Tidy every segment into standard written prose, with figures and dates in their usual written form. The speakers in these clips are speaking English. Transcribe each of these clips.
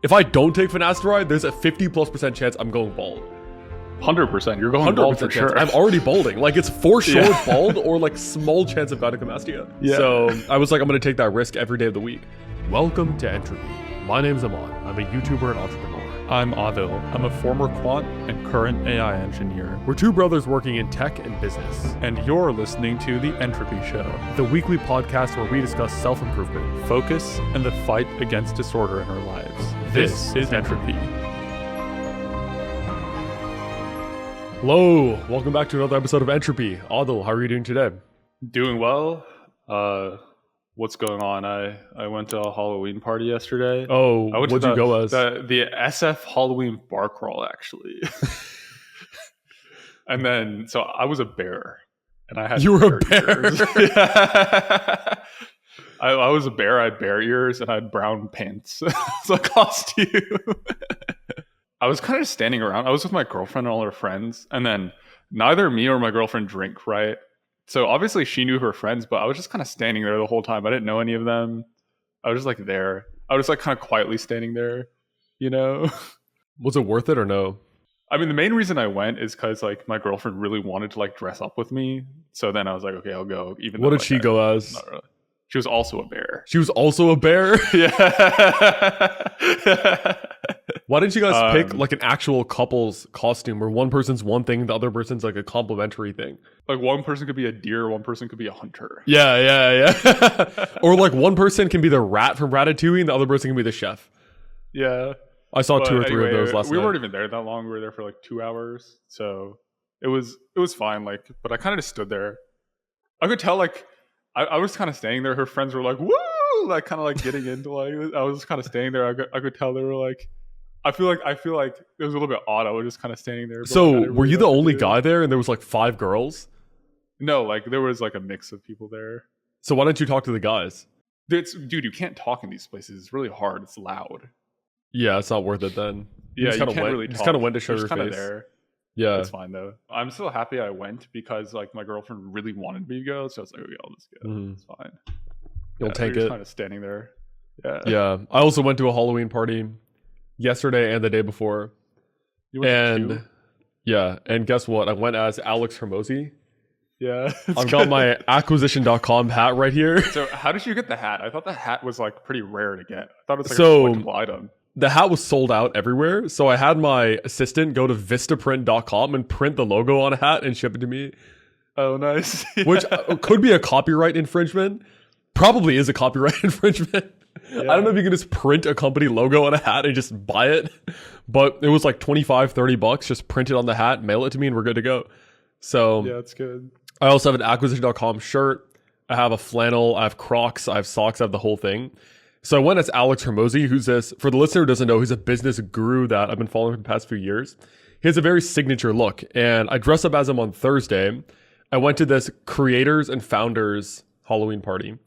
if I don't take finasteride, there's a 50+% chance I'm going bald. 100%. You're going bald for chance. sure. I'm already balding. Like, it's for sure bald or like small chance of gynecomastia. Yeah. So I was like, I'm going to take that risk every day of the week. Welcome to Entropy. My name's Aman. I'm a YouTuber and entrepreneur. I'm Aadil. I'm a former Quant and current AI engineer. We're two brothers working in tech and business. And you're listening to The Entropy Show, The weekly podcast where we discuss self-improvement, focus, and the fight against disorder in our lives. This is Entropy. Hello, welcome back to another episode of Entropy. Aadil, how are you doing today? Doing well. What's going on? I went to a Halloween party yesterday. Oh, what'd you go as? The SF Halloween bar crawl, actually. And then, so I was a bear. And I had You were a bear? Yeah. I was a bear. I had bear ears and I had brown pants. It's a costume. I was kind of standing around. I was with my girlfriend and all her friends. And then neither me or my girlfriend drink, right? So obviously she knew her friends, but I was just kind of standing there the whole time. I didn't know any of them. I was just like there. I was like kind of quietly standing there, you know? Was it worth it or no? I mean, the main reason I went is because like my girlfriend really wanted to like dress up with me. So then I was like, okay, I'll go. Even what though, did like, she go as? Not really. She was also a bear. She was also a bear? Yeah. Why didn't you guys pick like an actual couple's costume where one person's one thing, the other person's like a complimentary thing? Like one person could be a deer, one person could be a hunter. Yeah. Or like one person can be the rat from Ratatouille and the other person can be the chef. Yeah. I saw two or three of those last night. We weren't even there that long. We were there for like 2 hours. So it was fine. Like, but I kind of just stood there. I could tell like I was kind of staying there. Her friends were like, woo! Like kind of like getting into like I was just kind of staying there. I could tell they were like I feel like it was a little bit odd. I was just kind of standing there. So were you the only guy there and there was like 5 girls? No, like there was like a mix of people there. So why didn't you talk to the guys? Dude, you can't talk in these places. It's really hard. It's loud. Yeah, it's not worth it then. You can't really talk. Just kind of went to show your face. There. Yeah. It's fine though. I'm still happy I went because like my girlfriend really wanted me to go. So I was like, okay, I'll just go. It's fine. You'll take it. Kind of standing there. Yeah. I also went to a Halloween party yesterday and the day before. You went to two? Yeah, and guess what? I went as Alex Hormozi. Yeah. I've got my acquisition.com hat right here. So how did you get the hat? I thought the hat was like pretty rare to get. I thought it was like a collectible item. The hat was sold out everywhere. So I had my assistant go to vistaprint.com and print the logo on a hat and ship it to me. Oh, nice. Yeah. Which could be a copyright infringement. Probably is a copyright infringement. Yeah. I don't know if you can just print a company logo on a hat and just buy it. But it was like $25-$30. Just print it on the hat, mail it to me, and we're good to go. So yeah, it's good. I also have an acquisition.com shirt. I have a flannel. I have Crocs. I have socks. I have the whole thing. So I went as Alex Hormozi, who's this, for the listener who doesn't know, he's a business guru that I've been following for the past few years. He has a very signature look. And I dressed up as him on Thursday. I went to this creators and founders Halloween party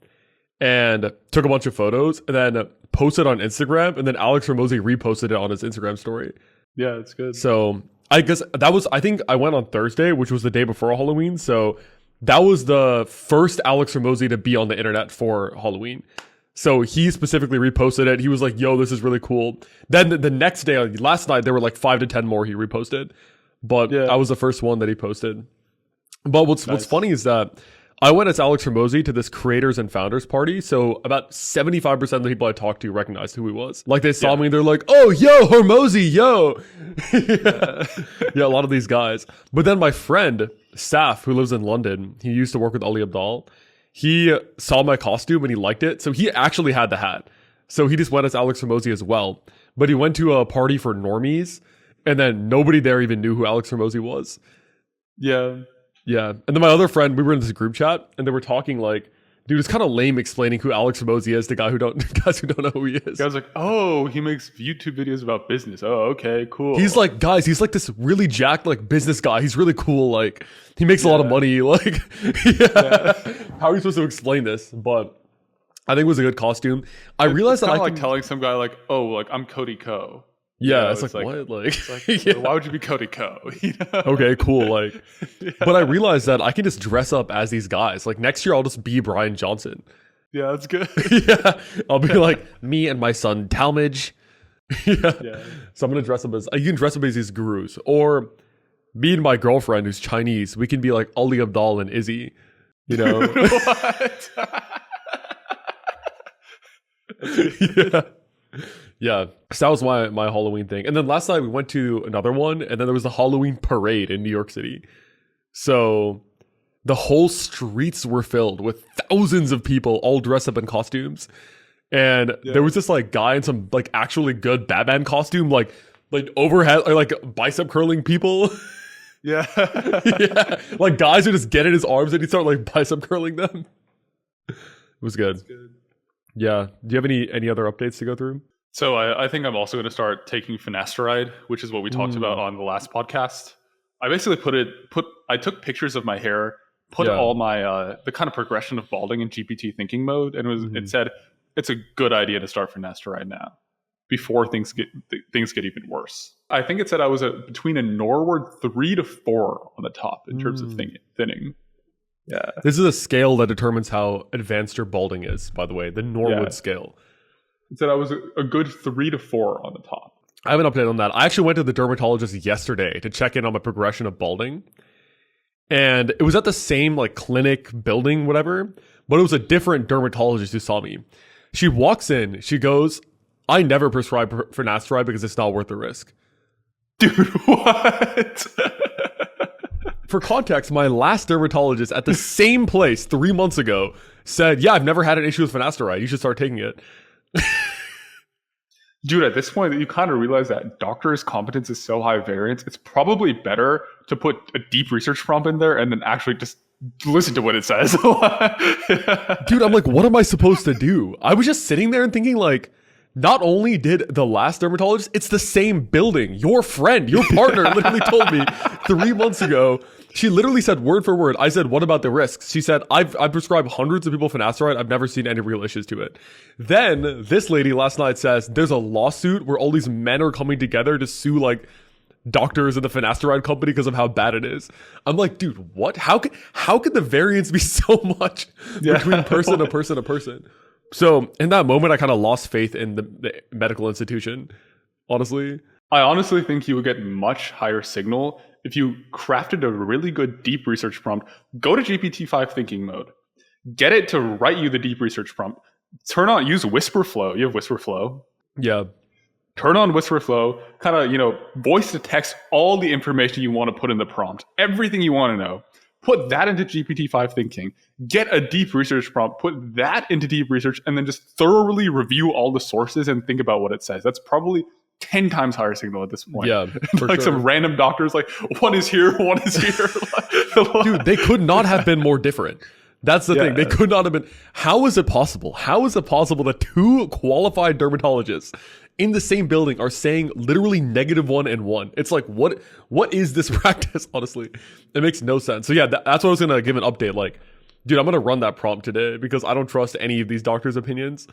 and took a bunch of photos and then posted on Instagram. And then Alex Hormozi reposted it on his Instagram story. Yeah, it's good. So I guess I think I went on Thursday, which was the day before Halloween. So that was the first Alex Hormozi to be on the internet for Halloween. So he specifically reposted it. He was like, yo, this is really cool. Then the next day, last night, there were like 5 to 10 more he reposted. But I was the first one that he posted. But what's funny is that I went as Alex Hormozi to this creators and founders party. So about 75% of the people I talked to recognized who he was. Like they saw me and they're like, oh, yo, Hormozi, yo. Yeah, a lot of these guys. But then my friend, Saf, who lives in London, he used to work with Ali Abdal. He saw my costume and he liked it. So he actually had the hat. So he just went as Alex Hormozi as well. But he went to a party for normies. And then nobody there even knew who Alex Hormozi was. Yeah. Yeah. And then my other friend, we were in this group chat and they were talking like, dude, it's kind of lame explaining who Alex Hormozi is to guys who don't know who he is. Guys like, oh, he makes YouTube videos about business. Oh, okay, cool. He's like, guys, he's like this really jacked like business guy. He's really cool. Like he makes a lot of money. Like, how are you supposed to explain this? But I think it was a good costume. I realized that I like telling some guy like, oh, like I'm Cody Ko. Yeah, you know, it's like what? Like, why would you be Cody Ko? You know? Okay, cool. Like, but I realized that I can just dress up as these guys. Like next year, I'll just be Brian Johnson. Yeah, that's good. Yeah, I'll be like me and my son Talmadge. Yeah. Yeah. So I'm gonna dress up as you can dress up as these gurus, or me and my girlfriend who's Chinese, we can be like Ali Abdal and Izzy. You know. What? Yeah. Yeah. So that was my Halloween thing. And then last night we went to another one, and then there was the Halloween parade in New York City. So the whole streets were filled with thousands of people all dressed up in costumes. And there was this like guy in some like actually good Batman costume, like overhead or like bicep curling people. Yeah. Yeah. Like guys who just get in his arms and he start like bicep curling them. It was good. Yeah. Do you have any other updates to go through? So I think I'm also going to start taking Finasteride, which is what we talked about on the last podcast. I basically I took pictures of my hair, put all my the kind of progression of balding in GPT thinking mode, and it said it's a good idea to start Finasteride now before things get even worse. I think it said I was between a norward 3 to 4 on the top in terms of thinning. Yeah. This is a scale that determines how advanced your balding is, by the way, the Norwood scale. It said I was a good 3 to 4 on the top. I have an update on that. I actually went to the dermatologist yesterday to check in on my progression of balding. And it was at the same like clinic, building, whatever, but it was a different dermatologist who saw me. She walks in, she goes, I never prescribe Finasteride because it's not worth the risk. Dude, what? For context, my last dermatologist at the same place 3 months ago said, yeah, I've never had an issue with Finasteride. You should start taking it. Dude, at this point, you kind of realize that doctors' competence is so high variance, it's probably better to put a deep research prompt in there and then actually just listen to what it says. Dude, I'm like, what am I supposed to do? I was just sitting there and thinking like, not only did the last dermatologist, it's the same building. Your friend, your partner literally told me 3 months ago. She literally said word for word. I said, what about the risks? She said, I've prescribed hundreds of people Finasteride. I've never seen any real issues to it. Then this lady last night says there's a lawsuit where all these men are coming together to sue like doctors and the Finasteride company because of how bad it is. I'm like, dude, what? How could the variance be so much between person to person to person? So in that moment, I kind of lost faith in the medical institution, honestly. I honestly think you would get much higher signal if you crafted a really good deep research prompt. Go to GPT-5 thinking mode. Get it to write you the deep research prompt. Use Whisper Flow. You have Whisper Flow? Yeah. Turn on Whisper Flow, kind of, voice to text all the information you want to put in the prompt. Everything you want to know. Put that into GPT-5 thinking. Get a deep research prompt. Put that into deep research and then just thoroughly review all the sources and think about what it says. That's probably 10 times higher signal at this point. Yeah, like some random doctors like, one is here, one is here. Dude, they could not have been more different. That's the thing. They could not have been. How is it possible? How is it possible that two qualified dermatologists in the same building are saying literally -1 and 1? It's like, what is this practice? Honestly, it makes no sense. So yeah, that's what I was going to give an update. Like, dude, I'm going to run that prompt today because I don't trust any of these doctors' opinions.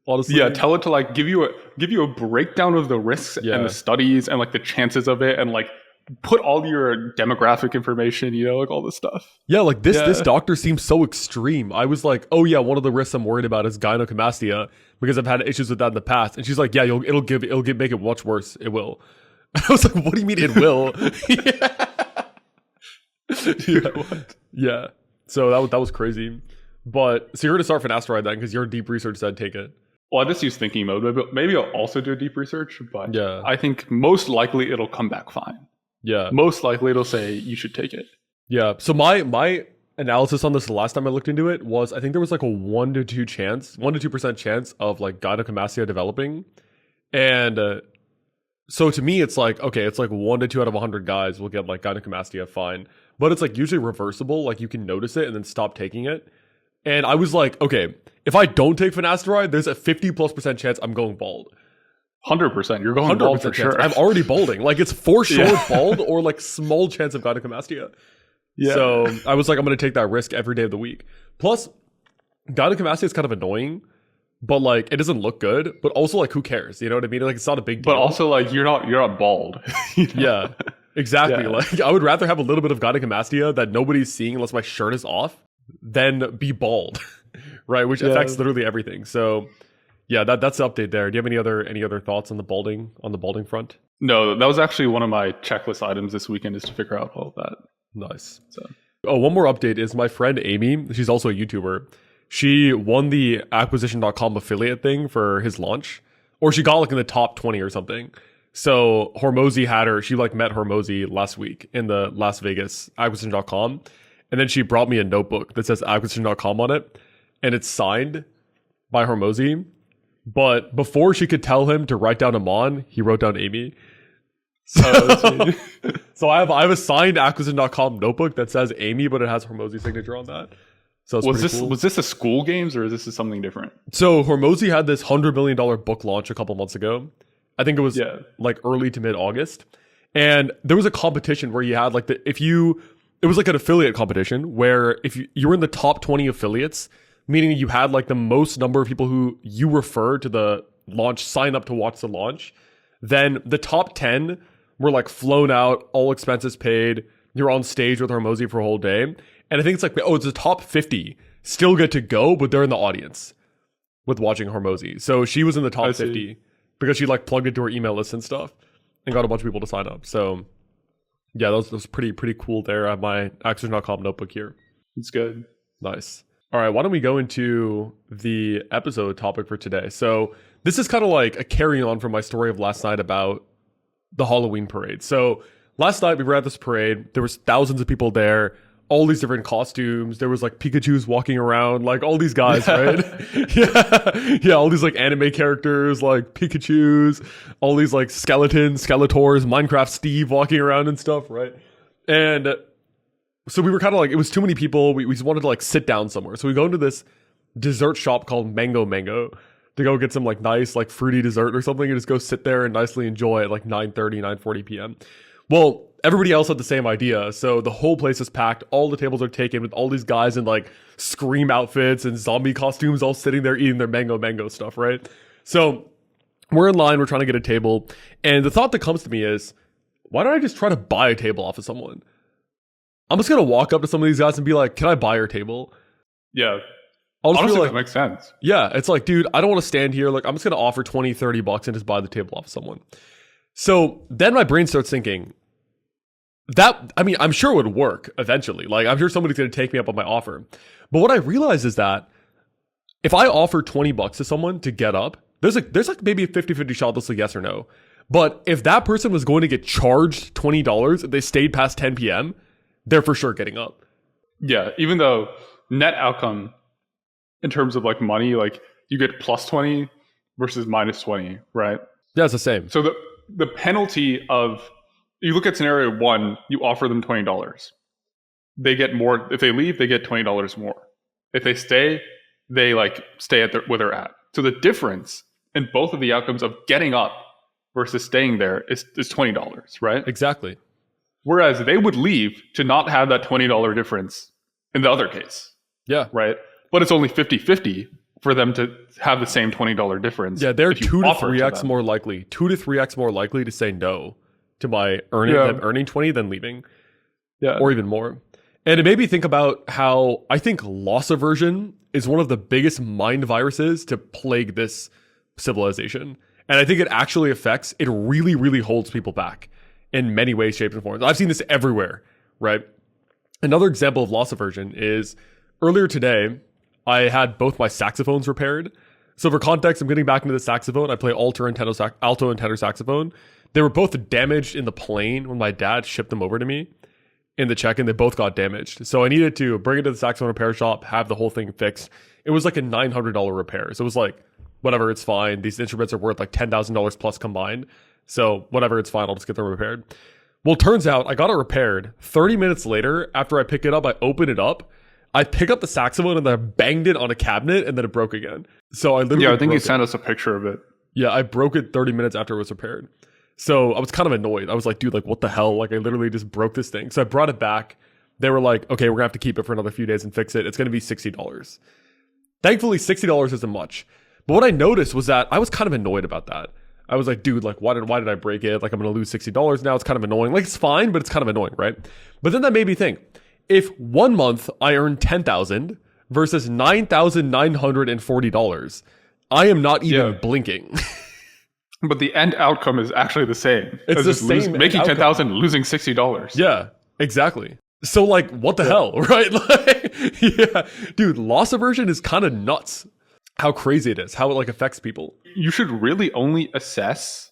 Honestly. Yeah, tell it to like give you a breakdown of the risks and the studies and like the chances of it and like put all your demographic information, like all this stuff. Yeah, like this doctor seems so extreme. I was like, oh yeah, one of the risks I'm worried about is gynecomastia because I've had issues with that in the past. And she's like, yeah, it'll make it much worse. It will. I was like, what do you mean it will? Dude, what? Yeah. So that was crazy. But so you're gonna start Finasteride then because your deep research said take it. Well, I just use thinking mode. Maybe I'll also do deep research, but yeah. I think most likely it'll come back fine. Yeah. Most likely it'll say you should take it. Yeah. So my analysis on this the last time I looked into it was I think there was like a 1 to 2% chance of like gynecomastia developing. And so to me it's like, okay, it's like 1 to 2 out of 100 guys will get like gynecomastia, fine. But it's like usually reversible, like you can notice it and then stop taking it. And I was like, okay, if I don't take Finasteride, there's a 50+% chance I'm going bald. 100%. You're going bald for sure. I'm already balding. Like it's for sure bald or like small chance of gynecomastia. Yeah. So I was like, I'm going to take that risk every day of the week. Plus, gynecomastia is kind of annoying, but like it doesn't look good. But also like who cares? You know what I mean? Like it's not a big deal. But also like you're not bald. Yeah, exactly. Yeah. Like I would rather have a little bit of gynecomastia that nobody's seeing unless my shirt is off than be bald. Right, which affects literally everything. So Yeah, that's the update there. Do you have any other thoughts on the balding front? No, that was actually one of my checklist items this weekend, is to figure out all of that. Nice. So Oh, one more update is my friend Amy. She's also a YouTuber. She won the acquisition.com affiliate thing for his launch, or she got like in the top 20 or something. So Hormozi had her. She like met Hormozi last week in the Las Vegas acquisition.com, and then she brought me a notebook that says acquisition.com on it, and it's signed by Hormozi. But before she could tell him to write down Aman, he wrote down Amy. So, so I have a signed acquisition.com notebook that says Amy, but it has Hormozi's signature on that. So it's was this a school games, or is this something different? So Hormozi had this $100 million book launch a couple months ago. I think it was like early to mid August, and there was a competition where you had like it was like an affiliate competition where if you were in the top 20 affiliates, meaning you had like the most number of people who you refer to the launch sign up to watch the launch, then the top 10 were like flown out, all expenses paid. You're on stage with Hormozi for a whole day. And I think it's like, it's the top 50 still get to go, but they're in the audience with watching Hormozi. So she was in the top 50 because she like plugged into her email list and stuff and got a bunch of people to sign up. So yeah, that was pretty cool there. I have my Acquisition.com notebook here. It's good. Nice. All right, why don't we go into the episode topic for today? So this is kind of like a carry on from my story of last night about the Halloween parade. So last night we were at this parade. There was thousands of people there, all these different costumes. There was like Pikachu's walking around, like all these guys, right? yeah, all these like anime characters, like Pikachu's, all these like skeletons, Skeletors, Minecraft Steve walking around and stuff, right? And so we were kind of like, it was too many people. We just wanted to like sit down somewhere. So we go into this dessert shop called Mango to go get some like nice like fruity dessert or something and just go sit there and nicely enjoy at like 9:40 p.m. Well, everybody else had the same idea. So the whole place is packed. All the tables are taken with all these guys in like Scream outfits and zombie costumes all sitting there eating their mango stuff, right? So we're in line. We're trying to get a table. And the thought that comes to me is, why don't I just try to buy a table off of someone? I'm just going to walk up to some of these guys and be like, can I buy your table? Yeah. Honestly, that makes sense. Yeah, it's like, dude, I don't want to stand here. Like, I'm just going to offer $20-$30 and just buy the table off of someone. So then my brain starts thinking, I'm sure it would work eventually. Like, I'm sure somebody's going to take me up on my offer. But what I realize is that if I offer $20 to someone to get up, there's like maybe a 50-50 shot they'll say yes or no. But if that person was going to get charged $20 if they stayed past 10 p.m., they're for sure getting up. Yeah, even though net outcome in terms of like money, like you get plus 20 versus minus 20, right? Yeah, it's the same. So the penalty of, you look at scenario one, you offer them $20. They get more. If they leave, they get $20 more. If they stay, they like stay at where they're at. So the difference in both of the outcomes of getting up versus staying there is $20, right? Exactly. Whereas they would leave to not have that $20 difference in the other case. Yeah. Right? But it's only 50-50 for them to have the same $20 difference. Yeah, they're 2 to 3x more likely. 2 to 3x more likely to say no to my earning 20 than leaving. Yeah. Or even more. And it made me think about how I think loss aversion is one of the biggest mind viruses to plague this civilization. And I think it actually it really, really holds people back in many ways, shapes, and forms. I've seen this everywhere, right? Another example of loss aversion is earlier today, I had both my saxophones repaired. So for context, I'm getting back into the saxophone. I play alto and tenor saxophone. They were both damaged in the plane when my dad shipped them over to me in the check-in. They both got damaged. So I needed to bring it to the saxophone repair shop, have the whole thing fixed. It was like a $900 repair. So it was like, whatever, it's fine. These instruments are worth like $10,000 plus combined. So whatever, it's fine. I'll just get them repaired. Well, turns out I got it repaired. 30 minutes later, after I pick it up, I open it up. I pick up the saxophone and then I banged it on a cabinet and then it broke again. So I literally I think you sent us a picture of it. Yeah, I broke it 30 minutes after it was repaired. So I was kind of annoyed. I was like, dude, like what the hell? Like I literally just broke this thing. So I brought it back. They were like, okay, we're gonna have to keep it for another few days and fix it. It's gonna be $60. Thankfully, $60 isn't much. But what I noticed was that I was kind of annoyed about that. I was like, dude, like why did I break it? Like I'm going to lose $60 now. It's kind of annoying. Like it's fine, but it's kind of annoying, right? But then that made me think, if 1 month I earned $10,000 versus $9,940, I am not even Yeah. blinking. But the end outcome is actually the same. It's the same making outcome. 10,000, losing $60. Yeah, exactly. So like, what the hell, right? Like, yeah, dude, loss aversion is kind of nuts. How crazy it is, how it like affects people. You should really only assess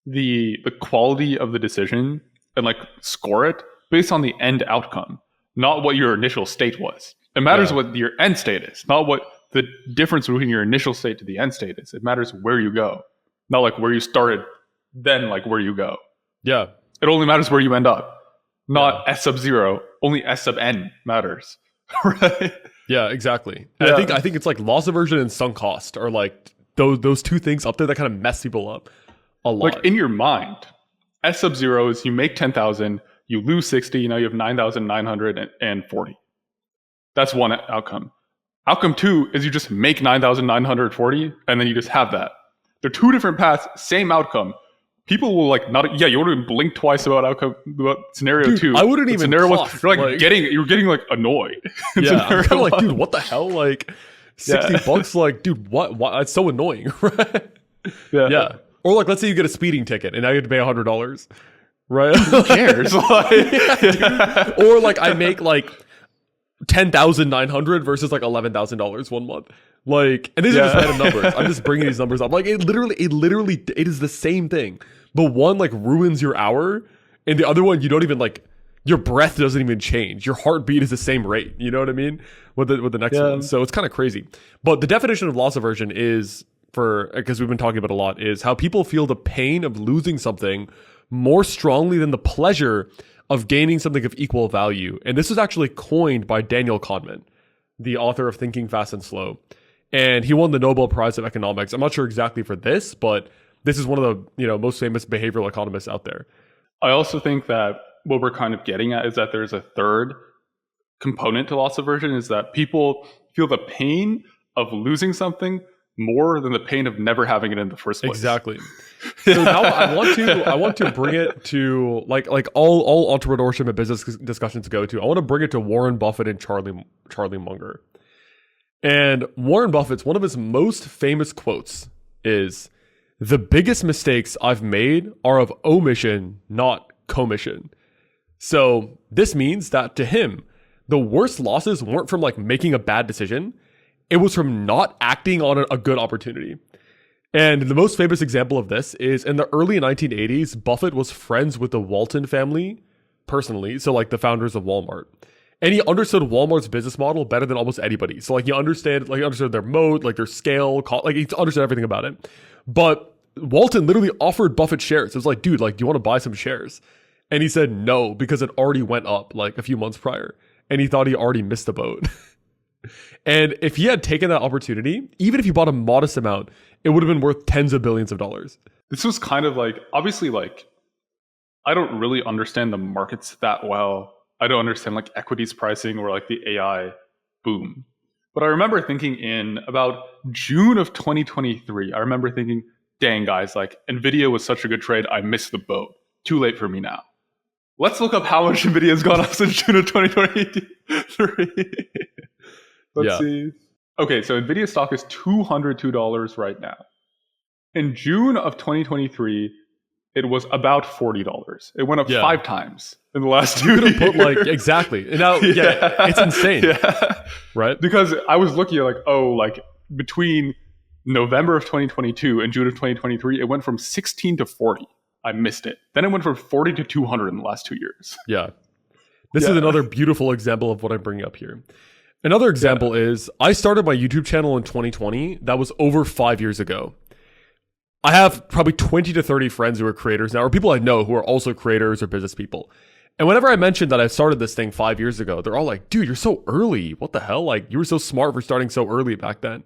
the quality of the decision and like score it based on the end outcome, not what your initial state was. It matters what your end state is, not what the difference between your initial state to the end state is. It matters where you go, not like where you started, then like where you go. Yeah. It only matters where you end up, not S sub 0. Only S sub n matters, right? Yeah, exactly. And I think it's like loss aversion and sunk cost are like those two things up there that kind of mess people up a lot. Like in your mind, S sub 0 is you make 10,000, you lose 60, now you have 9,940. That's one outcome. Outcome 2 is you just make 9,940 and then you just have that. They're two different paths, same outcome. People will like not. Yeah, you wouldn't even blink twice about outcome about scenario 2. I wouldn't But even. Scenario Cough, 1, you're getting like annoyed. Yeah, I'm kind of like, 1. dude, what the hell? Like, $60? Like, dude, what? It's so annoying, right? Yeah. Or like, let's say you get a speeding ticket and now you have to pay $100, right? Who cares? Dude. Or like, I make like 10,900 versus like $11,000 one month. Like, and these are just random numbers. I'm just bringing these numbers up. Like, it is the same thing. But one like ruins your hour, and the other one you don't even like. Your breath doesn't even change. Your heartbeat is the same rate. You know what I mean? With the next one. So it's kind of crazy. But the definition of loss aversion is, because we've been talking about a lot, is how people feel the pain of losing something more strongly than the pleasure of gaining something of equal value. And this was actually coined by Daniel Kahneman, the author of Thinking Fast and Slow. And he won the Nobel Prize of Economics. I'm not sure exactly for this, but this is one of the most famous behavioral economists out there. I also think that what we're kind of getting at is that there's a third component to loss aversion, is that people feel the pain of losing something more than the pain of never having it in the first place. Exactly. So now I want to bring it to like all entrepreneurship and business discussions go to. I want to bring it to Warren Buffett and Charlie Munger. And Warren Buffett's one of his most famous quotes is, "The biggest mistakes I've made are of omission, not commission." So this means that to him, the worst losses weren't from like making a bad decision. It was from not acting on a good opportunity. And the most famous example of this is in the early 1980s, Buffett was friends with the Walton family personally. So like the founders of Walmart. And he understood Walmart's business model better than almost anybody. So like he understood their mode, like their scale, like he understood everything about it. But Walton literally offered Buffett shares. It was like, dude, like, do you want to buy some shares? And he said no, because it already went up like a few months prior. And he thought he already missed the boat. And if he had taken that opportunity, even if he bought a modest amount, it would have been worth tens of billions of dollars. This was kind of like, obviously, like, I don't really understand the markets that well. I don't understand like equities pricing or like the AI boom. But I remember thinking in about June of 2023, I remember thinking, dang guys, like Nvidia was such a good trade. I missed the boat. Too late for me now. Let's look up how much Nvidia has gone up since June of 2023. Let's see. Okay, so Nvidia stock is $202 right now. In June of 2023, it was about $40. It went up 5 times in the last 2 years. Put like exactly. And now, it's insane. Right? Because I was looking at like between November of 2022 and June of 2023, it went from 16 to 40. I missed it. Then it went from 40 to 200 in the last 2 years. Yeah. This is another beautiful example of what I'm bringing up here. Another example is I started my YouTube channel in 2020. That was over 5 years ago. I have probably 20 to 30 friends who are creators now, or people I know who are also creators or business people. And whenever I mentioned that I started this thing 5 years ago, they're all like, dude, you're so early. What the hell? Like, you were so smart for starting so early back then.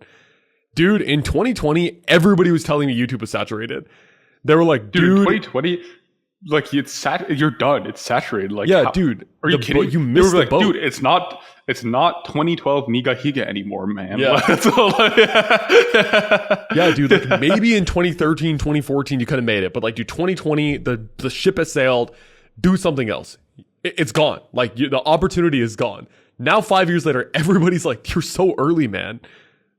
Dude, in 2020, everybody was telling me YouTube was saturated. They were like, dude, 2020, like you're done. It's saturated. Like, dude, are you kidding? You missed the boat. Dude, it's not 2012 Niga Higa anymore, man. Yeah. Yeah, dude, like maybe in 2013, 2014, you could have made it. But like, dude, 2020, the ship has sailed. Do something else. It's gone. Like the opportunity is gone. Now, 5 years later, everybody's like, you're so early, man.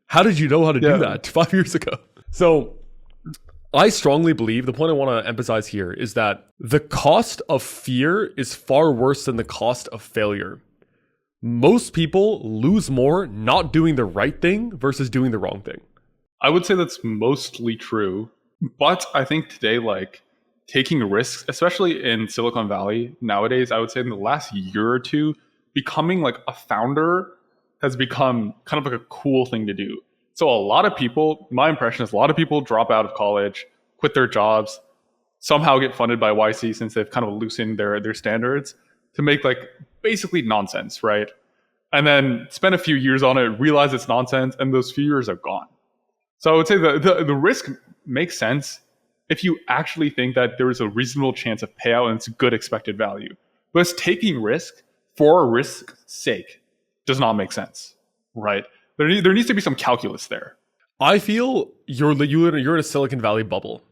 How did you know how to Yeah. do that 5 years ago? So I strongly believe, the point I want to emphasize here is that the cost of fear is far worse than the cost of failure. Most people lose more not doing the right thing versus doing the wrong thing. I would say that's mostly true. But I think today, like taking risks, especially in Silicon Valley nowadays, I would say in the last year or two, becoming like a founder has become kind of like a cool thing to do. So a lot of people, my impression is a lot of people drop out of college, quit their jobs, somehow get funded by YC since they've kind of loosened their standards to make like basically nonsense, right? And then spend a few years on it, realize it's nonsense, and those few years are gone. So I would say the risk makes sense if you actually think that there is a reasonable chance of payout and it's a good expected value. But it's taking risk for risk's sake does not make sense, right? There needs to be some calculus there. I feel you're in a Silicon Valley bubble.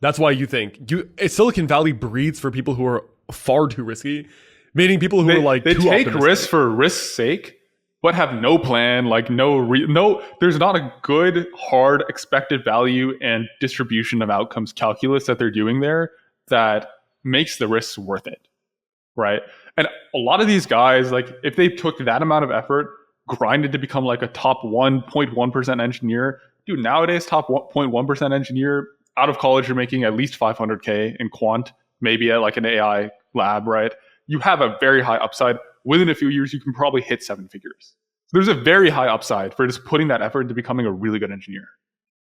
That's why you think Silicon Valley breeds for people who are far too risky, meaning people who are like they too take optimistic. risks for risk's sake, but have no plan, like no. There's not a good hard expected value and distribution of outcomes calculus that they're doing there that makes the risks worth it, right? And a lot of these guys, like if they took that amount of effort, grinded to become like a top 1.1% engineer, dude, nowadays top 0.1% engineer out of college, you're making at least 500K in quant, maybe at like an AI lab, right? You have a very high upside. Within a few years, you can probably hit 7 figures. So there's a very high upside for just putting that effort into becoming a really good engineer,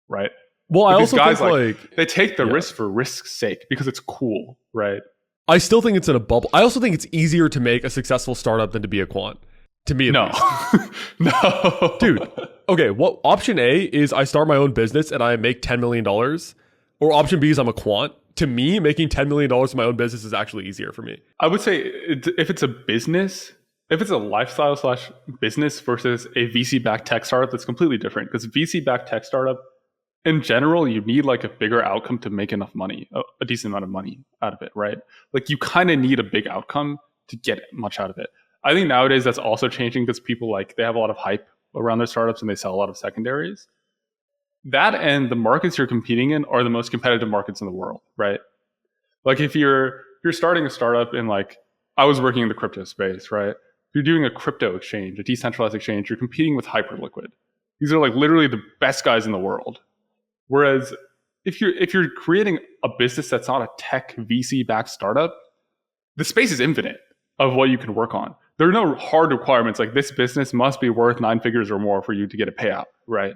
right? Well, But I these also guys, think like they take the risk for risk's sake because it's cool, right? I still think it's in a bubble. I also think it's easier to make a successful startup than to be a quant. To me, at No, least. no, Dude. Okay, what option A is I start my own business and I make $10 million, or option B is I'm a quant. To me, making $10 million in my own business is actually easier for me. I would say if it's a business, if it's a lifestyle / business versus a VC-backed tech startup, that's completely different. Because VC-backed tech startup, in general, you need like a bigger outcome to make enough money, a decent amount of money out of it, right? Like you kind of need a big outcome to get much out of it. I think nowadays that's also changing because people like they have a lot of hype around their startups and they sell a lot of secondaries. That and the markets you're competing in are the most competitive markets in the world, right? Like if you're starting a startup in like, I was working in the crypto space, right? If you're doing a crypto exchange, a decentralized exchange, you're competing with Hyperliquid. These are like literally the best guys in the world. Whereas if you're creating a business that's not a tech VC backed startup, the space is infinite of what you can work on. There are no hard requirements like this business must be worth 9 figures or more for you to get a payout, right?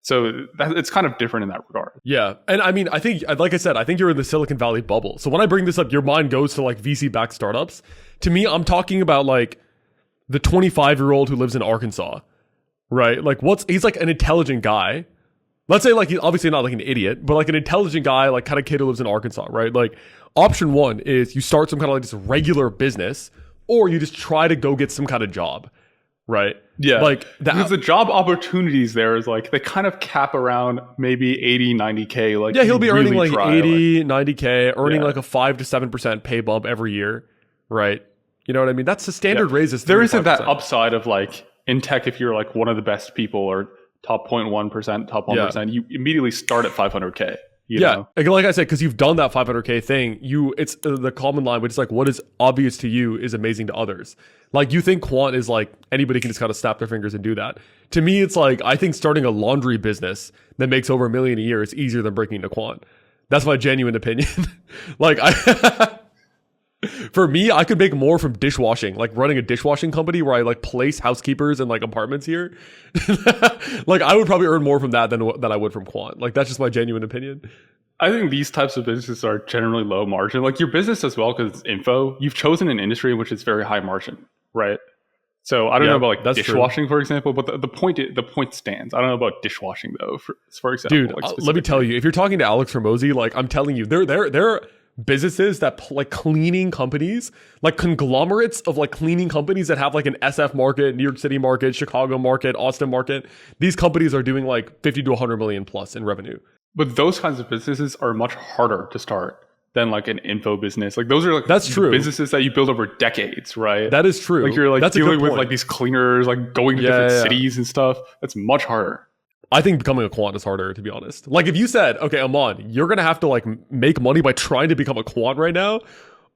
So it's kind of different in that regard. Yeah. And I mean, I think, like I said, I think you're in the Silicon Valley bubble. So when I bring this up, your mind goes to like VC-backed startups. To me, I'm talking about like the 25-year-old who lives in Arkansas, right? Like he's like an intelligent guy. Let's say like he's obviously not like an idiot, but like an intelligent guy, like kind of kid who lives in Arkansas, right? Like option one is you start some kind of like just regular business, or you just try to go get some kind of job, right? Yeah. Like because the job opportunities there is like they kind of cap around maybe 80, 90K. Like yeah, he'll be earning really like try, 80, 90K, earning Yeah. like a 5 to 7% pay bump every year, right? You know what I mean? That's the standard Yeah. raises. There isn't that 3%. upside of like in tech, if you're like one of the best people or top 0.1%, top 1%, you immediately start at 500K. You know? Like I said, because you've done that 500K thing, it's the common line, which is like what is obvious to you is amazing to others. Like you think quant is like anybody can just kind of snap their fingers and do that. To me, it's like I think starting a laundry business that makes over $1 million a year is easier than breaking into quant. That's my genuine opinion. Like for me, I could make more from dishwashing, like running a dishwashing company where I like place housekeepers in like apartments here. Like I would probably earn more from that than I would from quant. Like that's just my genuine opinion. I think these types of businesses are generally low margin. Like your business as well, because it's info, you've chosen an industry in which is very high margin, right? So I don't know about like dishwashing, for example, but the point stands. I don't know about dishwashing though, for example. Dude, like let me tell you, if you're talking to Alex Hormozi, like I'm telling you, they're businesses that like cleaning companies, like conglomerates of like cleaning companies that have like an SF market, New York City market, Chicago market, Austin market. These companies are doing like 50 to 100 million plus in revenue. But those kinds of businesses are much harder to start than like an info business. Like those are like that's true businesses that you build over decades, right? That is true. Like you're like that's dealing with like these cleaners, like going to different cities and stuff. That's much harder. I think becoming a quant is harder, to be honest. Like if you said, okay, Aman, you're gonna have to like make money by trying to become a quant right now,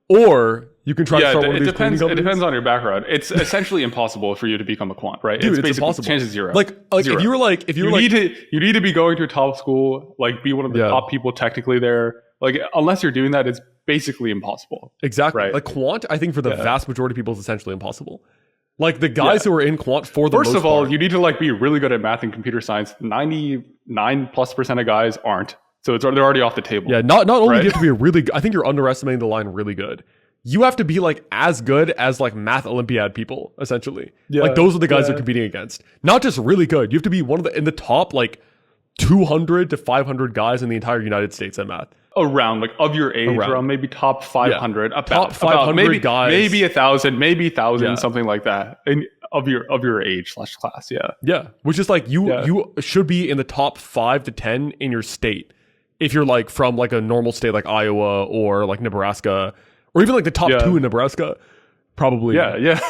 or you can try to start one of these cleaning companies. It depends on your background. It's essentially impossible for you to become a quant, right? Dude, it's basically impossible. Chances zero. Like zero. if you need to be going to a top school, like be one of the top people technically there. Like unless you're doing that, it's basically impossible. Exactly. Right? Like quant, I think for the vast majority of people is essentially impossible. Like the guys who are in quant for the First most of all, part, you need to like be really good at math and computer science. 99+% of guys aren't. So they're already off the table. Yeah, not only do you have to be really good, I think you're underestimating the line really good. You have to be like as good as like math Olympiad people, essentially. Yeah, like those are the guys you're competing against. Not just really good. You have to be one of in the top like 200 to 500 guys in the entire United States at math. Around like of your age, around maybe top 500, top 500 maybe, guys, maybe 1,000, something like that, of your age / class. Yeah, which is like you should be in the top 5 to 10 in your state if you're like from like a normal state like Iowa or like Nebraska or even like the top 2 in Nebraska. Probably. Yeah.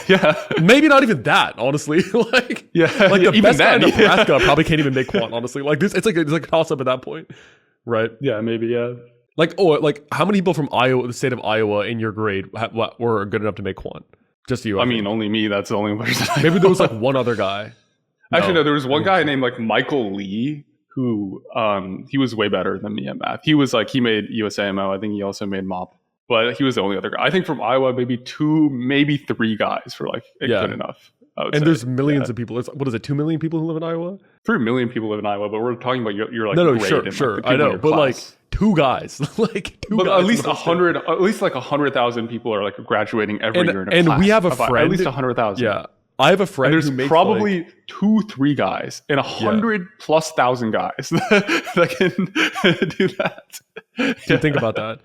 Maybe not even that, honestly. Like the best guy in Nebraska probably can't even make quant, honestly. Like this, it's like a toss up at that point, right? Yeah, maybe. Like how many people from Iowa, the state of Iowa, in your grade were good enough to make quant? Just you. I mean, only me. That's the only person. Maybe there was like one other guy. Actually, no. There was one guy named like Michael Lee who he was way better than me at math. He was like he made USAMO. I think he also made MOP. But he was the only other guy. I think from Iowa, maybe 2, maybe 3 guys were like good enough. And there's millions of people. What is it? 2 million people who live in Iowa? 3 million people live in Iowa, but we're talking about your like no, grade sure. Like, I know, but like 2 guys, like 2 but guys. At least 100, at least like 100,000 people are like graduating every year. In a and class. we have a friend. At least 100,000. Yeah, I have a friend. And there's who makes probably like, 2-3 guys and 100,000+ guys that can do that. You think about that.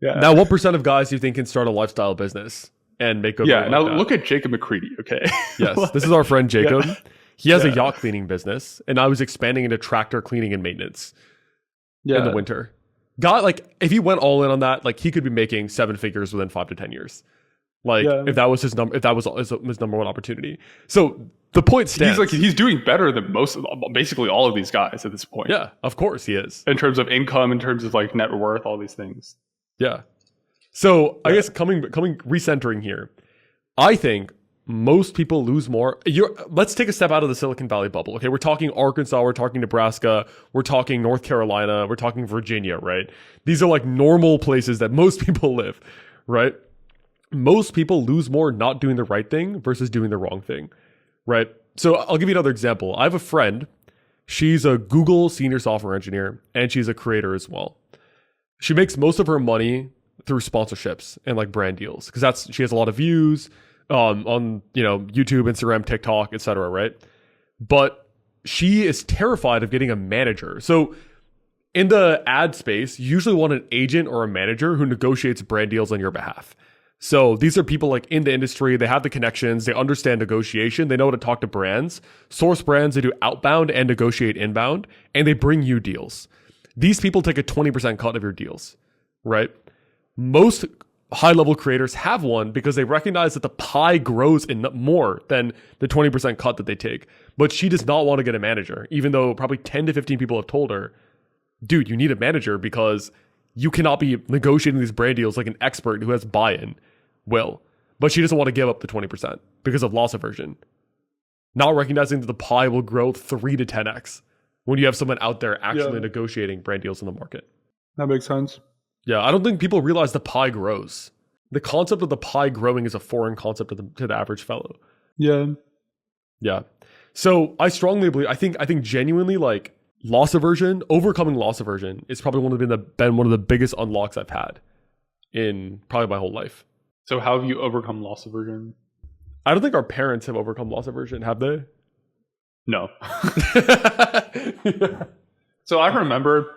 Yeah. Now, what % of guys do you think can start a lifestyle business and make good? Yeah. Now look at Jacob McCready. Okay. Yes, this is our friend Jacob. Yeah. He has a yacht cleaning business, and I was expanding into tractor cleaning and maintenance in the winter. God, like if he went all in on that, like he could be making 7 figures within 5 to 10 years. Like if that was his number, if that was his number one opportunity. So the point stands. He's doing better than basically all of these guys at this point. Yeah, of course he is. In terms of income, in terms of like net worth, all these things. Yeah. So I guess recentering here, I think most people lose more. Let's take a step out of the Silicon Valley bubble. Okay, we're talking Arkansas, we're talking Nebraska, we're talking North Carolina, we're talking Virginia, right? These are like normal places that most people live, right? Most people lose more not doing the right thing versus doing the wrong thing, right? So I'll give you another example. I have a friend. She's a Google senior software engineer, and she's a creator as well. She makes most of her money through sponsorships and like brand deals because she has a lot of views on YouTube, Instagram, TikTok, etc. Right? But she is terrified of getting a manager. So in the ad space, you usually want an agent or a manager who negotiates brand deals on your behalf. So these are people like in the industry. They have the connections. They understand negotiation. They know how to talk to brands, source brands. They do outbound and negotiate inbound, and they bring you deals. These people take a 20% cut of your deals, right? Most high-level creators have one because they recognize that the pie grows in more than the 20% cut that they take. But she does not want to get a manager, even though probably 10 to 15 people have told her, dude, you need a manager because you cannot be negotiating these brand deals like an expert who has buy-in will. But she doesn't want to give up the 20% because of loss aversion. Not recognizing that the pie will grow 3 to 10x. When you have someone out there actually negotiating brand deals in the market. That makes sense. Yeah, I don't think people realize the pie grows. The concept of the pie growing is a foreign concept to the average fellow. Yeah. Yeah. So I strongly believe, I think genuinely like overcoming loss aversion is probably been one of the biggest unlocks I've had in probably my whole life. So how have you overcome loss aversion? I don't think our parents have overcome loss aversion, have they? No. So I remember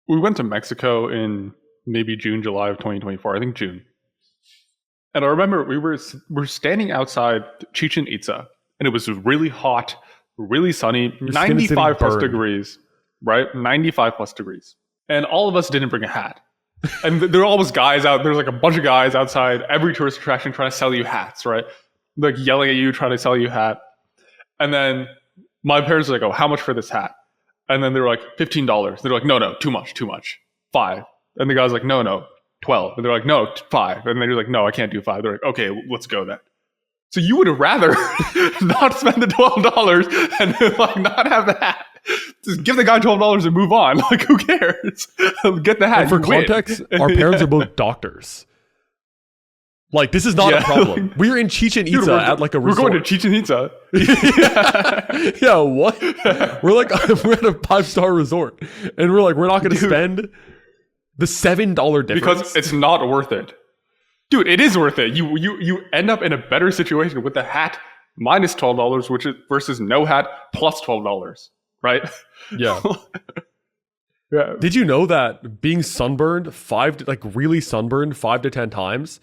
we went to Mexico in maybe June, July of 2024. I think June. And I remember we were standing outside Chichen Itza, and it was really hot, really sunny, 95 plus degrees, right? 95 plus degrees. And all of us didn't bring a hat. And there were always guys out. There's like a bunch of guys outside every tourist attraction trying to sell you hats, right? Like yelling at you, trying to sell you a hat. And then My parents were like, oh, how much for this hat? And then they were like, $15. They're like, no, too much. 5. And the guy's like, no, 12. And they're like, no, 5. And then you're like, no, I can't do 5. They're like, okay, let's go then. So you would rather not spend the $12 and like not have the hat. Just give the guy $12 and move on. Like, who cares? Get the hat. And for context, our parents are both doctors. Like, this is not a problem. We're in Chichen Itza at like a resort. We're going to Chichen Itza. Yeah, what? We're at a 5-star resort. And we're like, we're not going to spend the $7 difference. Because it's not worth it. Dude, it is worth it. You end up in a better situation with the hat minus $12, which is versus no hat plus $12, right? Yeah. Yeah. Did you know that being sunburned really sunburned 5 to 10 times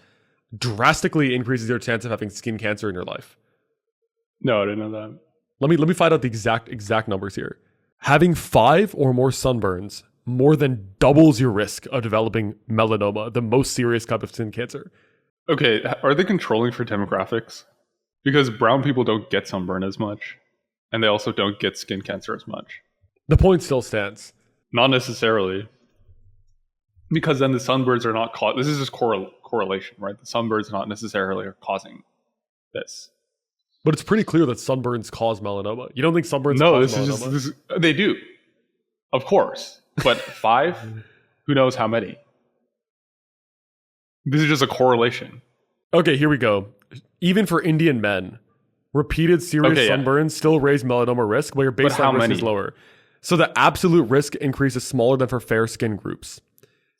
drastically increases your chance of having skin cancer in your life? No, I didn't know that. Let me find out the exact numbers here. Having 5 or more sunburns more than doubles your risk of developing melanoma, the most serious type of skin cancer. Okay, are they controlling for demographics? Because brown people don't get sunburn as much, and they also don't get skin cancer as much. The point still stands. Not necessarily. Because then the sunburns are not this is just correlation, right? The sunburns not necessarily are causing this. But it's pretty clear that sunburns cause melanoma. You don't think sunburns cause melanoma? This is they do. Of course. But 5? Who knows how many? This is just a correlation. Okay, here we go. Even for Indian men, repeated serious sunburns still raise melanoma risk, but your baseline risk is lower. So the absolute risk increase is smaller than for fair skin groups.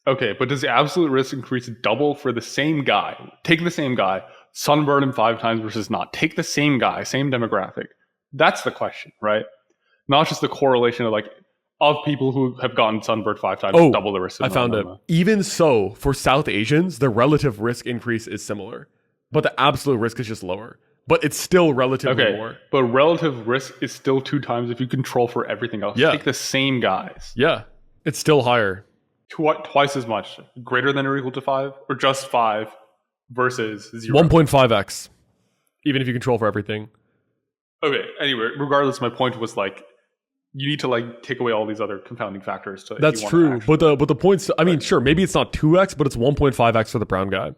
Okay, but does the absolute risk increase double for the same guy? Take the same guy, sunburn him 5 times versus not. Take the same guy, same demographic. That's the question, right? Not just the correlation of people who have gotten sunburned 5 times, double the risk of melanoma. I found it. Even so, for South Asians, the relative risk increase is similar, but the absolute risk is just lower. But it's still relatively more. But relative risk is still 2 times if you control for everything else. Yeah. Take the same guys. Yeah, it's still higher. Twice as much. Greater than or equal to 5? Or just 5 versus 0? 1.5x. Even if you control for everything. Okay, anyway, regardless, my point was you need to take away all these other confounding factors. That's true. But the points, I mean, sure, maybe it's not 2x, but it's 1.5x for the brown guy.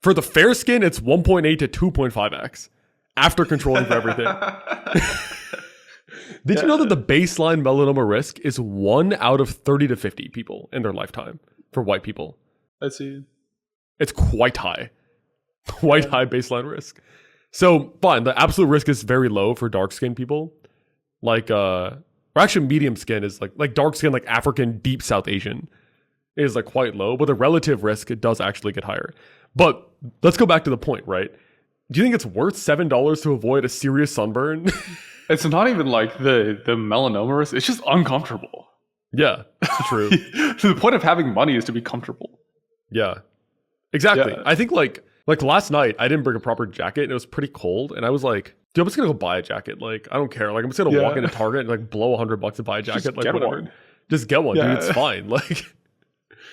For the fair skin, it's 1.8 to 2.5x after controlling for everything. Did you know that the baseline melanoma risk is 1 out of 30 to 50 people in their lifetime for white people? I see. It's quite high. Quite high baseline risk. So, fine, the absolute risk is very low for dark-skinned people. Or actually medium skin is like dark skin, like African, deep South Asian is quite low, but the relative risk, it does actually get higher. But let's go back to the point, right? Do you think it's worth $7 to avoid a serious sunburn? It's not even the melanoma risk. It's just uncomfortable. Yeah, true. So the point of having money is to be comfortable. Yeah, exactly. Yeah. I think like last night, I didn't bring a proper jacket and it was pretty cold. And I was like, dude, I'm just going to go buy a jacket. I don't care. I'm just going to walk into Target and blow $100 to buy a jacket. Just get whatever. one. Just get one, dude. It's fine.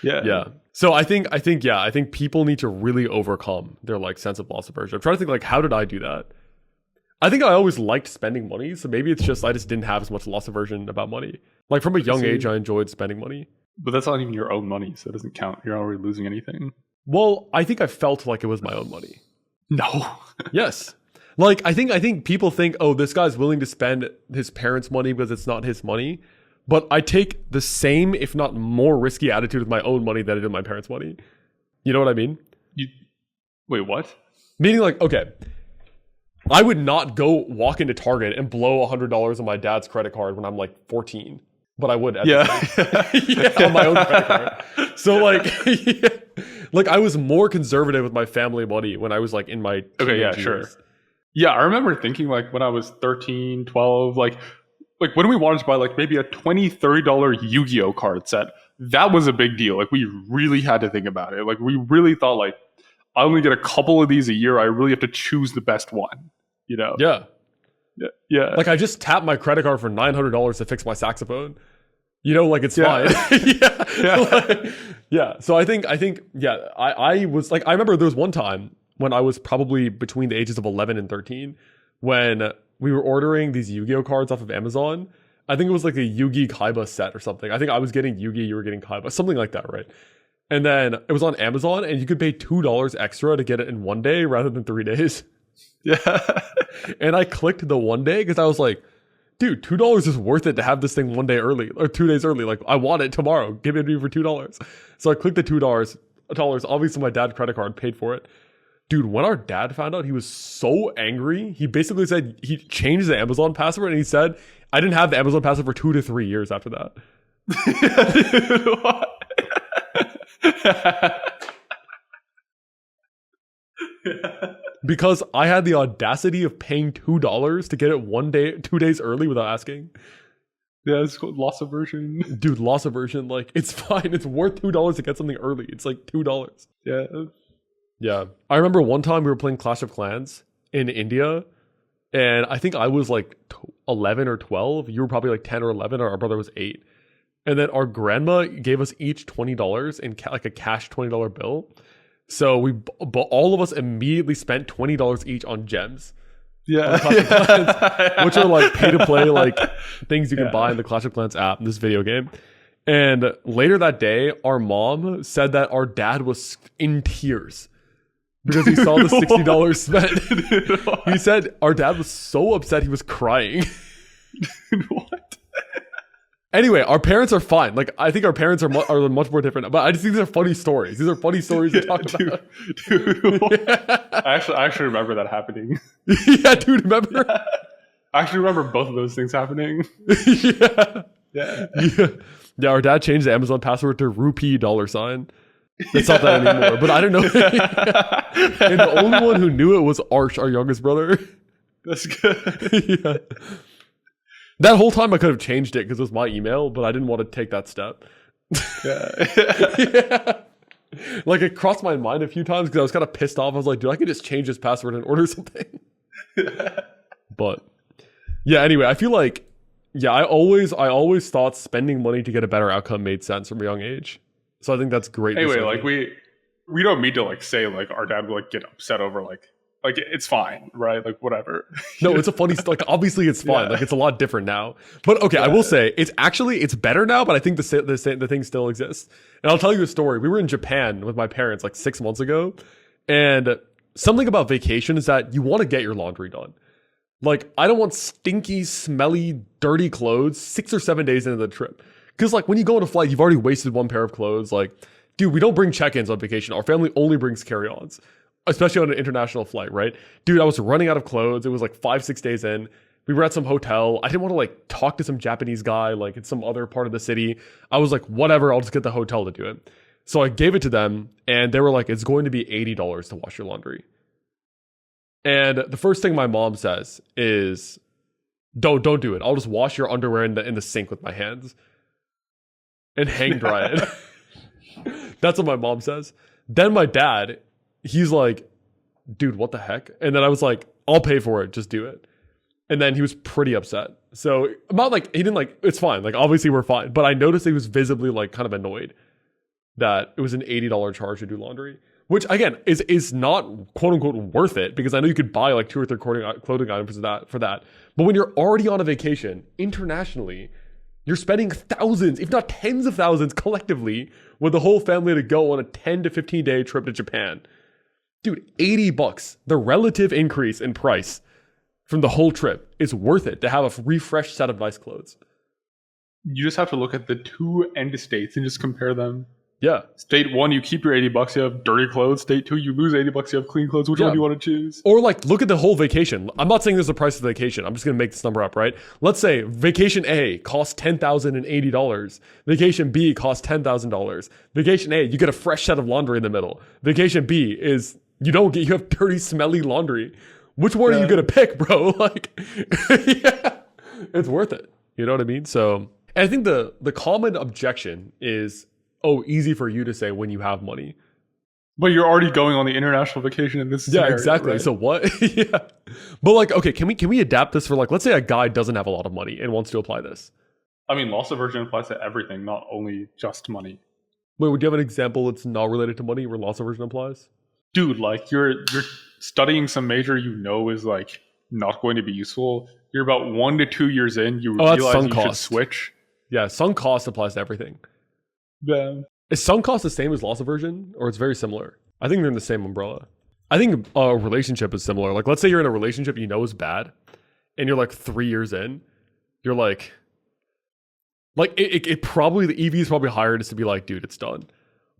Yeah. So I think people need to really overcome their sense of loss aversion. I'm trying to think how did I do that? I think I always liked spending money, so maybe it's just I just didn't have as much loss aversion about money. From a young age, I enjoyed spending money. But that's not even your own money, so it doesn't count. You're not really losing anything. Well, I think I felt like it was my own money. No. Yes. I think people think, oh, this guy's willing to spend his parents' money because it's not his money. But I take the same, if not more risky attitude with my own money than I did my parents' money. You know what I mean? Wait, what? Meaning okay, I would not go walk into Target and blow $100 on my dad's credit card when I'm 14. But I would at on my own credit card. So I was more conservative with my family money when I was in my teenage years. Sure. Yeah, I remember thinking when I was 13, 12, when we wanted to buy maybe a $20, $30 Yu-Gi-Oh card set, that was a big deal. We really had to think about it. We really thought I only get a couple of these a year. I really have to choose the best one, Yeah. Yeah. I just tapped my credit card for $900 to fix my saxophone. It's fine. Yeah. So I think, I was I remember there was one time when I was probably between the ages of 11 and 13 when we were ordering these Yu-Gi-Oh cards off of Amazon. I think it was like a Yugi Kaiba set or something. I think I was getting Yugi, you were getting Kaiba, something like that, right? And then it was on Amazon, and you could pay $2 extra to get it in 1 day rather than 3 days. Yeah. And I clicked the 1 day because I was like, dude, $2 is worth it to have this thing 1 day early or 2 days early. Like, I want it tomorrow. Give it to me for $2. So I clicked the $2. Obviously, my dad's credit card paid for it. Dude, when our dad found out, he was so angry. He basically said he changed the Amazon password, and he said, I didn't have the Amazon password for 2 to 3 years after that. Dude, what? Because I had the audacity of paying $2 to get it 1 day, 2 days early without asking. Yeah, it's called loss aversion. Dude, loss aversion, like, it's fine. It's worth $2 to get something early. It's like $2. Yeah. Yeah. I remember one time we were playing Clash of Clans in India, and I think I was like 11 or 12. You were probably like 10 or 11, or our brother was 8. And then our grandma gave us each $20 in like a cash $20 bill. So all of us immediately spent $20 each on gems. Yeah. Clans, which are like pay to play, like things you can buy in the Clash of Clans app, in this video game. And later that day, our mom said that our dad was in tears because he saw the $60 spent. He said our dad was so upset he was crying. Dude, what? Anyway, our parents are fine. Like, I think our parents are much more different. But I just think these are funny stories. These are funny stories to talk about. Dude, I actually remember that happening. Yeah, dude, remember? Yeah. I actually remember both of those things happening. Yeah. Yeah, our dad changed the Amazon password to rupee $. It's not that anymore. But I don't know. And the only one who knew it was Arsh, our youngest brother. That's good. Yeah. That whole time I could have changed it because it was my email, but I didn't want to take that step. Yeah. Like, it crossed my mind a few times because I was kind of pissed off. I was like, dude, I could just change this password and order something. But yeah, anyway, I feel like, yeah, I always thought spending money to get a better outcome made sense from a young age. So I think that's great. Anyway, like we don't mean to like say like our dad would like get upset over like it's fine, right? Like whatever. No, it's a funny, like obviously it's fine. Yeah. Like it's a lot different now. But okay, I will say it's better now, but I think the thing still exists. And I'll tell you a story. We were in Japan with my parents like 6 months ago, and something about vacation is that you want to get your laundry done. Like, I don't want stinky, smelly, dirty clothes 6 or 7 days into the trip. Because like when you go on a flight, you've already wasted one pair of clothes. Like, dude, we don't bring check-ins on vacation. Our family only brings carry-ons. Especially on an international flight, right? Dude, I was running out of clothes. It was like 5-6 days in. We were at some hotel. I didn't want to like talk to some Japanese guy like in some other part of the city. I was like, whatever, I'll just get the hotel to do it. So I gave it to them, and they were like, it's going to be $80 to wash your laundry. And the first thing my mom says is, don't do it. I'll just wash your underwear in the sink with my hands and hang dry it. That's what my mom says. Then my dad, he's like, dude, what the heck? And then I was like, I'll pay for it. Just do it. And then he was pretty upset. So about like, he didn't like, it's fine. Like, obviously we're fine. But I noticed he was visibly like kind of annoyed that it was an $80 charge to do laundry, which again is not quote unquote worth it, because I know you could buy like 2 or 3 clothing items for that. But when you're already on a vacation internationally, you're spending thousands, if not tens of thousands collectively with the whole family to go on a 10 to 15 day trip to Japan. Dude, $80, the relative increase in price from the whole trip is worth it to have a refreshed set of nice clothes. You just have to look at the 2 end states and just compare them. Yeah. State 1, you keep your $80, you have dirty clothes. State 2, you lose $80, you have clean clothes. Which one do you want to choose? Or like, look at the whole vacation. I'm not saying this is the price of the vacation. I'm just going to make this number up, right? Let's say vacation A costs $10,080. Vacation B costs $10,000. Vacation A, you get a fresh set of laundry in the middle. Vacation B is you have dirty, smelly laundry. Which one are you going to pick, bro? Like, yeah, it's worth it. You know what I mean? So, and I think the common objection is, oh, easy for you to say when you have money. But you're already going on the international vacation in this scenario, exactly. Right? So what? Yeah. But like, okay, can we adapt this for like, let's say a guy doesn't have a lot of money and wants to apply this? I mean, loss aversion applies to everything, not only just money. Wait, would you have an example that's not related to money where loss aversion applies? Dude, like you're studying some major you know is like not going to be useful. You're about 1 to 2 years in, you that's realize sunk you should cost. switch. Yeah, sunk cost applies to everything. Yeah. Is sunk cost the same as loss aversion, or it's very similar? I think they're in the same umbrella. I think a relationship is similar. Like, let's say you're in a relationship you know is bad, and you're like 3 years in, you're like it probably, the EV is probably higher just to be like, dude, it's done.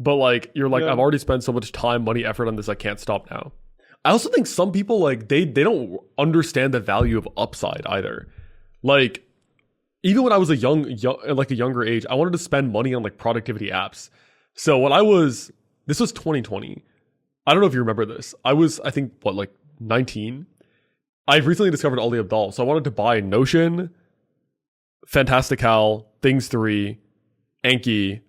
But like, you're like, I've already spent so much time, money, effort on this, I can't stop now. I also think some people, like, they don't understand the value of upside either. Like, even when I was a younger age, I wanted to spend money on like productivity apps. So when this was 2020. I don't know if you remember this. I was, I think, 19? I've recently discovered Ali Abdaal. So I wanted to buy Notion, Fantastical, Things 3, Anki,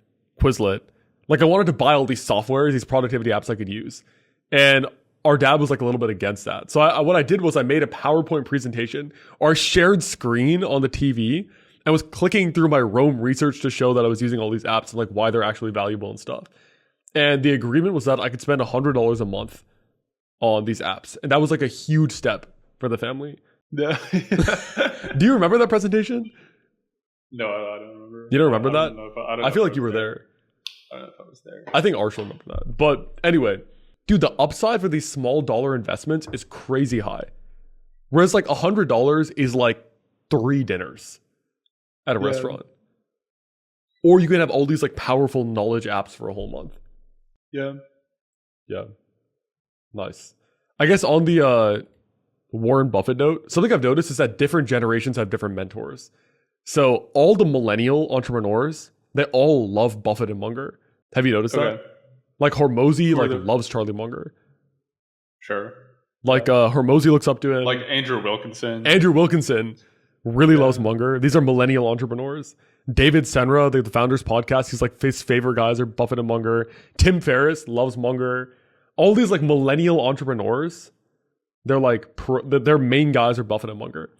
Quizlet. Like, I wanted to buy all these softwares, these productivity apps I could use. And our dad was like a little bit against that. So what I did was I made a PowerPoint presentation, or I shared screen on the TV, and was clicking through my Roam research to show that I was using all these apps and like why they're actually valuable and stuff. And the agreement was that I could spend $100 a month on these apps. And that was like a huge step for the family. Yeah. Do you remember that presentation? No, I don't remember. You don't remember that? I feel like you were there. I don't know if I was there. I think Arsh will remember that. But anyway, dude, the upside for these small dollar investments is crazy high. Whereas like $100 is like 3 dinners at a restaurant. Or you can have all these like powerful knowledge apps for a whole month. Yeah. Nice. I guess on the Warren Buffett note, something I've noticed is that different generations have different mentors. So all the millennial entrepreneurs, they all love Buffett and Munger. Have you noticed that? Like Hormozi loves Charlie Munger. Sure. Like Hormozi looks up to him. Like Andrew Wilkinson. Andrew Wilkinson really loves Munger. These are millennial entrepreneurs. David Senra, the Founders Podcast, he's like his favorite guys are Buffett and Munger. Tim Ferriss loves Munger. All these like millennial entrepreneurs, they're like their main guys are Buffett and Munger.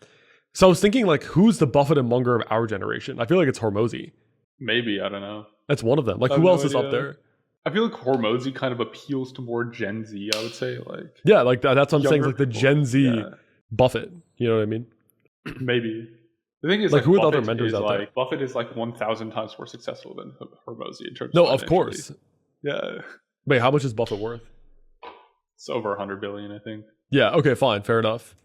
So I was thinking, like, who's the Buffett and Munger of our generation? I feel like it's Hormozi. Maybe, I don't know. That's one of them. Like, who else is up there? I feel like Hormozi kind of appeals to more Gen Z, I would say. Like, yeah, like that's what I'm saying. Like the Gen Z Buffett. You know what I mean? Maybe. The thing is, like who are the other Buffett mentors out there? Buffett is like 1,000 times more successful than Hormozi in terms No, of of course. Yeah. Wait, how much is Buffett worth? It's over 100 billion, I think. Yeah. Okay. Fine. Fair enough.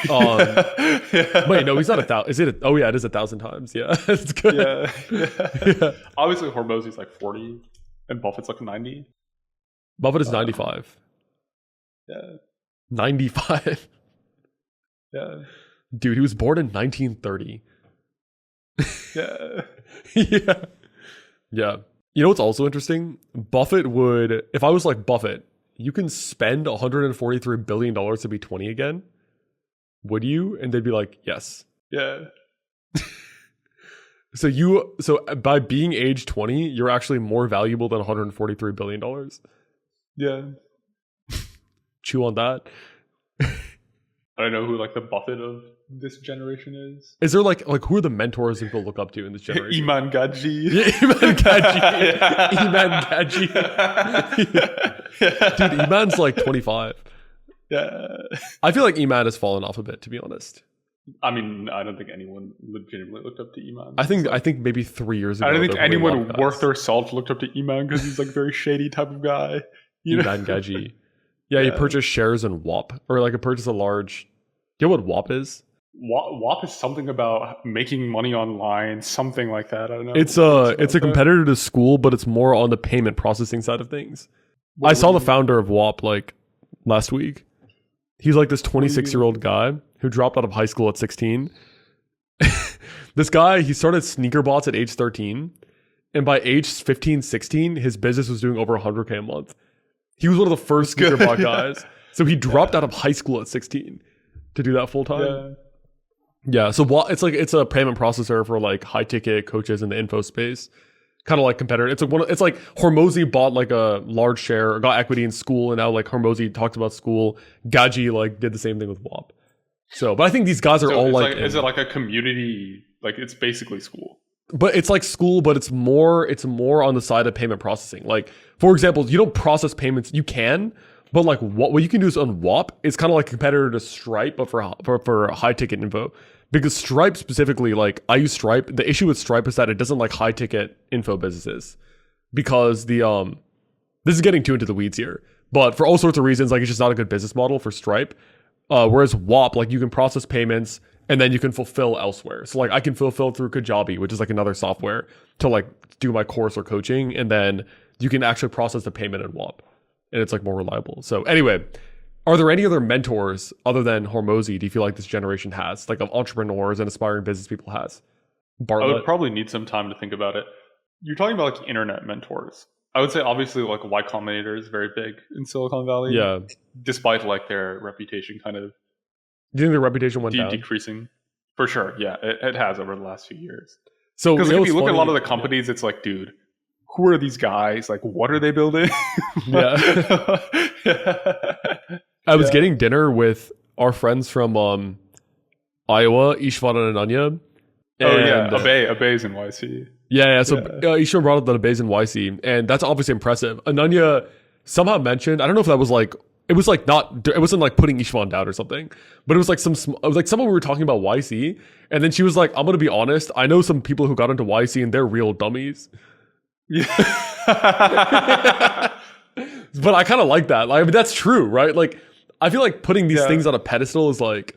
Wait, no, he's not 1,000. Is it? Oh yeah, it is 1,000 times. Yeah, it's good. Yeah. Obviously, Hormozi's like 40, and Buffett's like 90. Buffett is 95. Yeah. 95. Yeah. Dude, he was born in 1930. Yeah. Yeah. You know what's also interesting? Buffett would, if I was like, Buffett, you can spend $143 billion to be 20 again. Would you? And they'd be like, yes. Yeah. So by being age 20, you're actually more valuable than $143 billion. Yeah. Chew on that. I don't know who like the Buffett of this generation is. Is there like who are the mentors that people look up to in this generation? Iman Gaji. Yeah, Iman Gaji. Iman Gaji. Dude, Iman's like 25. Yeah. I feel like Iman has fallen off a bit, to be honest. I mean, I don't think anyone legitimately looked up to Iman. I think maybe 3 years ago. I don't think anyone worth their salt looked up to Iman because he's like a very shady type of guy. Iman Gaji. Yeah, he purchased shares in WAP, or like purchased a large. You know what WAP is? WAP is something about making money online, something like that. I don't know. It's a competitor to School, but it's more on the payment processing side of things. I saw the founder of WAP like last week. He's like this 26-year-old guy who dropped out of high school at 16. This guy, he started sneaker bots at age 13, and by age 15, 16, his business was doing over 100K a month. He was one of the first sneaker bot guys. So he dropped out of high school at 16 to do that full time. Yeah, so it's a payment processor for like high ticket coaches in the info space. Kind of like competitor. It's like Hormozi bought like a large share or got equity in School, and now like Hormozi talks about School. Gaji like did the same thing with WAP. So, but I think these guys are all like is it like a community? Like it's basically School. But it's like School, but it's more on the side of payment processing. Like, for example, you don't process payments. You can, But like what you can do is on WAP, it's kind of like a competitor to Stripe, but for high ticket info. Because Stripe specifically, like I use Stripe. The issue with Stripe is that it doesn't like high ticket info businesses, because the this is getting too into the weeds here. But for all sorts of reasons, like it's just not a good business model for Stripe. Whereas WAP, like you can process payments and then you can fulfill elsewhere. So like I can fulfill through Kajabi, which is like another software to like do my course or coaching, and then you can actually process the payment in WAP, and it's like more reliable. So anyway, are there any other mentors other than Hormozi do you feel like this generation has, like of entrepreneurs and aspiring business people has? Bartlett? I would probably need some time to think about it. You're talking about like internet mentors. I would say obviously like Y Combinator is very big in Silicon Valley. Yeah. Despite like their reputation kind of Do you think their reputation went down? decreasing. For sure. Yeah, it has over the last few years. So because if you look at a lot of the companies, it's like, dude, who are these guys? Like, what are they building? Yeah. I was getting dinner with our friends from Iowa, Ishvan and Ananya. Oh yeah, Abay's in YC. Yeah. So Ishvan brought up that Abay's in YC, and that's obviously impressive. Ananya somehow mentioned, I don't know if that was like, it was like not, it wasn't like putting Ishvan down or something, but it was like it was like someone we were talking about YC, and then she was like, I'm gonna be honest, I know some people who got into YC and they're real dummies. Yeah. But I kind of like that. Like, I mean, that's true, right? Like, I feel like putting these things on a pedestal is like,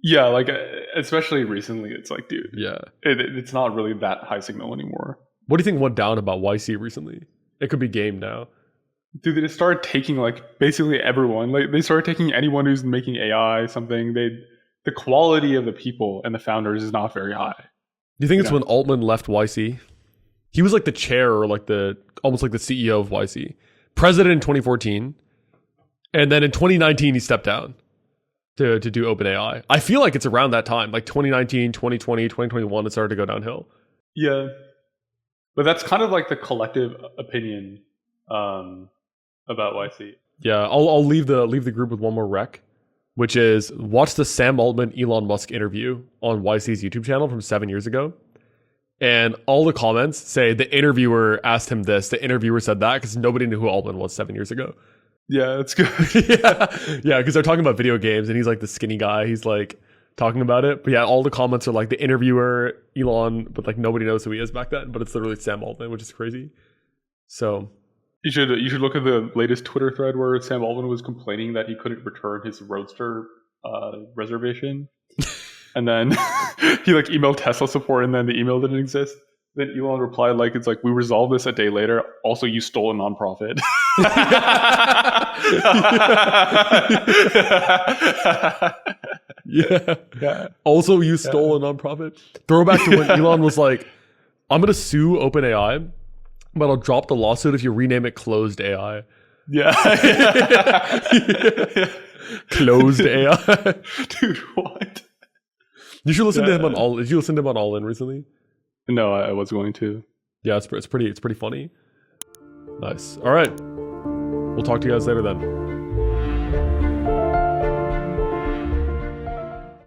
yeah, like especially recently, it's like, dude, yeah, it's not really that high signal anymore. What do you think went down about YC recently? It could be game now. Dude, they just started taking like basically everyone. Like they started taking anyone who's making AI something. The quality of the people and the founders is not very high. Do you think it's when Altman left YC? He was like the chair or like almost like the CEO of YC. President in 2014. And then in 2019, he stepped down to do OpenAI. I feel like it's around that time, like 2019, 2020, 2021, it started to go downhill. Yeah. But that's kind of like the collective opinion about YC. Yeah, I'll leave the group with one more rec, which is watch the Sam Altman Elon Musk interview on YC's YouTube channel from 7 years ago. And all the comments say the interviewer asked him this, the interviewer said that, because nobody knew who Altman was 7 years ago. Yeah, that's good. yeah, because they're talking about video games and he's like the skinny guy. He's like talking about it. But yeah, all the comments are like the interviewer, Elon, but like nobody knows who he is back then. But it's literally Sam Altman, which is crazy. So you should look at the latest Twitter thread where Sam Altman was complaining that he couldn't return his Roadster reservation. And then he like emailed Tesla support and then the email didn't exist. Then Elon replied like, it's like, we resolved this a day later. Also, you stole a nonprofit. Yeah. Also, you stole a nonprofit. Throwback to when Elon was like, I'm going to sue OpenAI, but I'll drop the lawsuit if you rename it Closed AI. Yeah. Closed AI. Dude, what? You should listen to him on All. Did you listen to him on All In recently? No, I was going to. Yeah, it's pretty funny. Nice. All right. We'll talk to you guys later then.